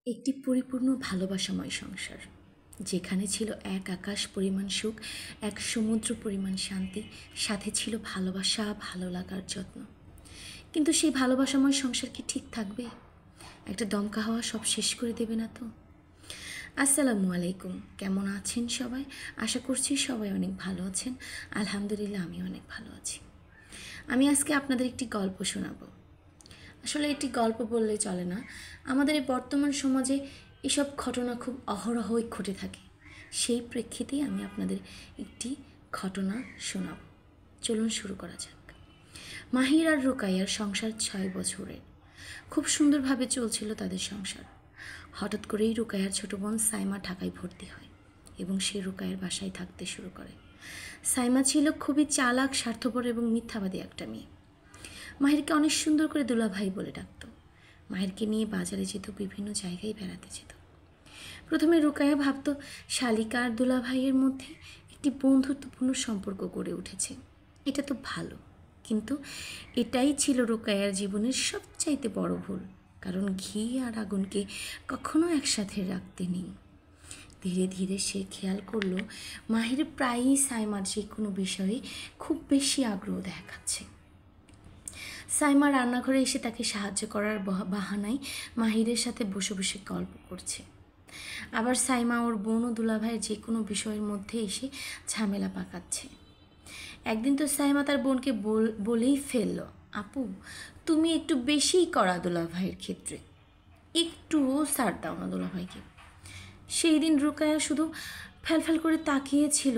একটি পরিপূর্ণ ভালোবাসাময় সংসার, যেখানে ছিল এক আকাশ পরিমাণ সুখ, এক সমুদ্র পরিমাণ শান্তি, সাথে ছিল ভালোবাসা, ভালো লাগার যত্ন। কিন্তু সেই ভালোবাসাময় সংসার কি ঠিক থাকবে? একটা দমকা হাওয়া সব শেষ করে দেবে না তো? আসসালামু আলাইকুম, কেমন আছেন সবাই? আশা করছি সবাই অনেক ভালো আছেন। আলহামদুলিল্লাহ, আমি অনেক ভালো আছি। আমি আজকে আপনাদের একটি গল্প শোনাবো। আসলে এটি গল্প বললে চলে না, আমাদের এই বর্তমান সমাজে এসব ঘটনা খুব অহরহই ঘটে থাকে। সেই প্রেক্ষিতেই আমি আপনাদের একটি ঘটনা শোনাব। চলুন শুরু করা যাক। মাহির আর রোকাইয়ার সংসার 6 বছরের। খুব সুন্দরভাবে চলছিল তাদের সংসার। হঠাৎ করেই রোকাইয়ার ছোট বোন সাইমা ঢাকায় ভর্তি হয় এবং সে রোকাইয়ার বাসায় থাকতে শুরু করে। সাইমা ছিল খুবই চালাক, স্বার্থপর এবং মিথ্যাবাদী একটা মেয়ে। মাহিরকে অনেক সুন্দর করে দুলাভাই বলে ডাকত। মাহিরকে নিয়ে বাজারে যেত, বিভিন্ন জায়গায় বেড়াতে যেত। প্রথমে রুকাইয়া ভাবত শালিকা আর দুলাভাইয়ের মধ্যে একটি বন্ধুত্বপূর্ণ সম্পর্ক গড়ে উঠেছে, এটা তো ভালো। কিন্তু এটাই ছিল রুকাইয়ার জীবনের সবচাইতে বড় ভুল, কারণ ঘি আর আগুনকে কখনো একসাথে রাখতে নেই। ধীরে ধীরে সে খেয়াল করলো মাহির প্রায়ই সাইমার যে কোনো বিষয়ে খুব বেশি আগ্রহ দেখাচ্ছে। সাইমা রান্নাঘরে এসে তাকে সাহায্য করার বাহানায় মাহিরের সাথে বসে বসে গল্প করছে। আবার সাইমা ওর বোন ও দুলাভাইয়ের যে কোনো বিষয়ের মধ্যে এসে ঝামেলা পাকাচ্ছে। একদিন তো সাইমা তার বোনকে বলেই ফেলল, আপু তুমি একটু বেশিই করা দুলাভাইয়ের ক্ষেত্রে, একটুও ছাড় দাও না দুলাভাইকে। সেই দিন রুকায়া শুধু ফ্যালফ্যাল করে তাকিয়েছিল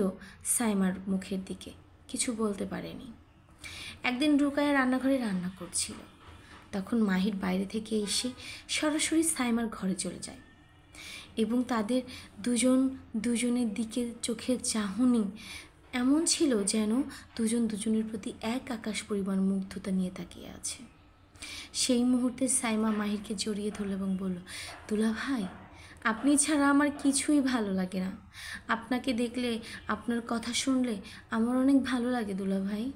সাইমার মুখের দিকে, কিছু বলতে পারেনি। একদিন রুকায়া রান্নাঘরে রান্না করছিল, তখন মাহির বাইরে থেকে এসে সরাসরি সাইমার ঘরে চলে যায় এবং তাদের দুজনের দিকে চোখের চাহনি এমন ছিল যেন দুজন দুজনের প্রতি এক আকাশ পরিমাণ মুগ্ধতা নিয়ে তাকিয়ে আছে। সেই মুহূর্তে সাইমা মাহিরকে জড়িয়ে ধরল এবং বলল, দুলাভাই আপনি ছাড়া আমার কিছুই ভালো লাগে না। আপনাকে দেখলে, আপনার কথা শুনলে আমার অনেক ভালো লাগে দুলাভাই,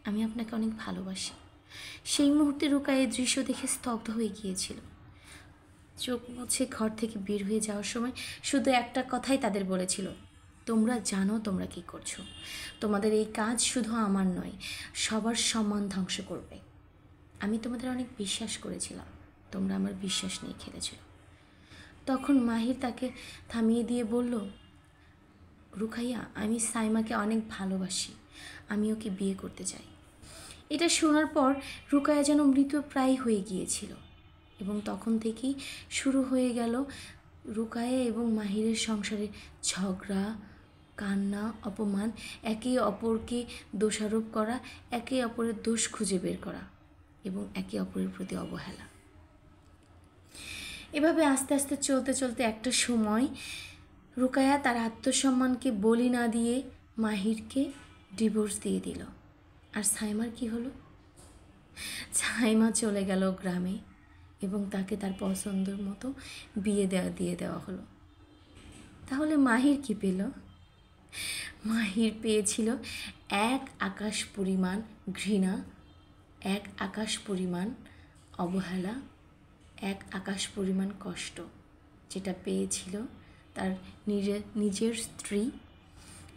আমি আপনাকে অনেক ভালোবাসি। সেই মুহূর্তে রুকায়া এই দৃশ্য দেখে স্তব্ধ হয়ে গিয়েছিল। চোখ মুছে ঘর থেকে বের হয়ে যাওয়ার সময় শুধু একটা কথাই তাদের বলেছিল, তোমরা জানো তোমরা কি করছো। তোমাদের এই কাজ শুধু আমার নয়, সবার সম্মান ধ্বংস করবে। আমি তোমাদের অনেক বিশ্বাস করেছিলাম, তোমরা আমার বিশ্বাস নিয়ে খেলেছিল। তখন মাহির তাকে থামিয়ে দিয়ে বলল, রুকাইয়া আমি সাইমাকে অনেক ভালোবাসি, আমি ওকে বিয়ে করতে চাই। এটা শোনার পর রুকায়া যেন মৃতপ্রায় হয়ে গিয়েছিল এবং তখন থেকেই শুরু হয়ে গেল রুকায়া এবং মাহিরের সংসারে ঝগড়া, কান্না, অপমান, একে অপরকে দোষারোপ করা, একে অপরের দোষ খুঁজে বের করা এবং একে অপরের প্রতি অবহেলা। এভাবে আস্তে আস্তে চলতে চলতে একটা সময় রুকায়া তার আত্মসম্মানকে বলি না দিয়ে মাহিরকে ডিভোর্স দিয়ে দিল। আর সাইমার কি হলো? সাইমা চলে গেল গ্রামে এবং তাকে তার পছন্দের মতো বিয়ে দিয়ে দেওয়া হলো। তাহলে মাহির কি পেল? মাহির পেয়েছিল এক আকাশ পরিমাণ ঘৃণা, এক আকাশ পরিমাণ অবহেলা, এক আকাশ পরিমাণ কষ্ট, যেটা পেয়েছিল তার নিজের স্ত্রী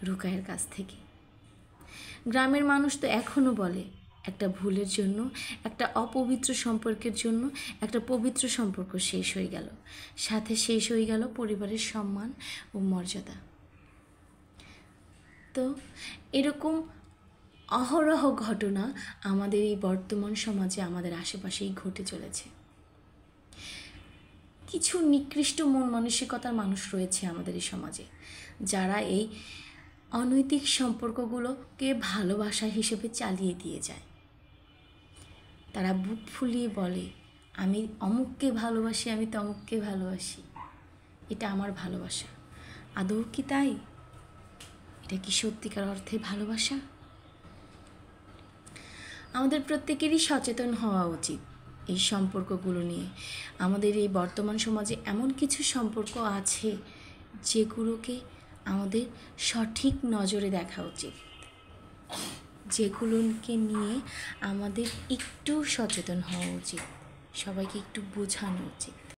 রুকায়ের কাছ থেকে। গ্রামের মানুষ তো এখনও বলে, একটা ভুলের জন্য, একটা অপবিত্র সম্পর্কের জন্য একটা পবিত্র সম্পর্ক শেষ হয়ে গেল, সাথে শেষ হয়ে গেল পরিবারের সম্মান ও মর্যাদা। তো এরকম অহরহ ঘটনা আমাদের এই বর্তমান সমাজে আমাদের আশেপাশেই ঘটে চলেছে। কিছু নিকৃষ্ট মন মানসিকতার মানুষ রয়েছে আমাদের এই সমাজে, যারা এই অনৈতিক সম্পর্কগুলোকে ভালোবাসা হিসেবে চালিয়ে দিয়ে যায়। তারা বুক ফুলিয়ে বলে, আমি অমুককে ভালোবাসি, আমি তমুককে ভালোবাসি, এটা আমার ভালোবাসা। আদৌ কি তাই? এটা কি সত্যিকার অর্থে ভালোবাসা? আমাদের প্রত্যেকেরই সচেতন হওয়া উচিত এই সম্পর্কগুলো নিয়ে। আমাদের এই বর্তমান সমাজে এমন কিছু সম্পর্ক আছে যেগুলোকে আমাদের সঠিক নজরে দেখা উচিত, যেগুলোকে নিয়ে আমাদের একটু সচেতন হওয়া উচিত, সবাইকে একটু বোঝানো উচিত।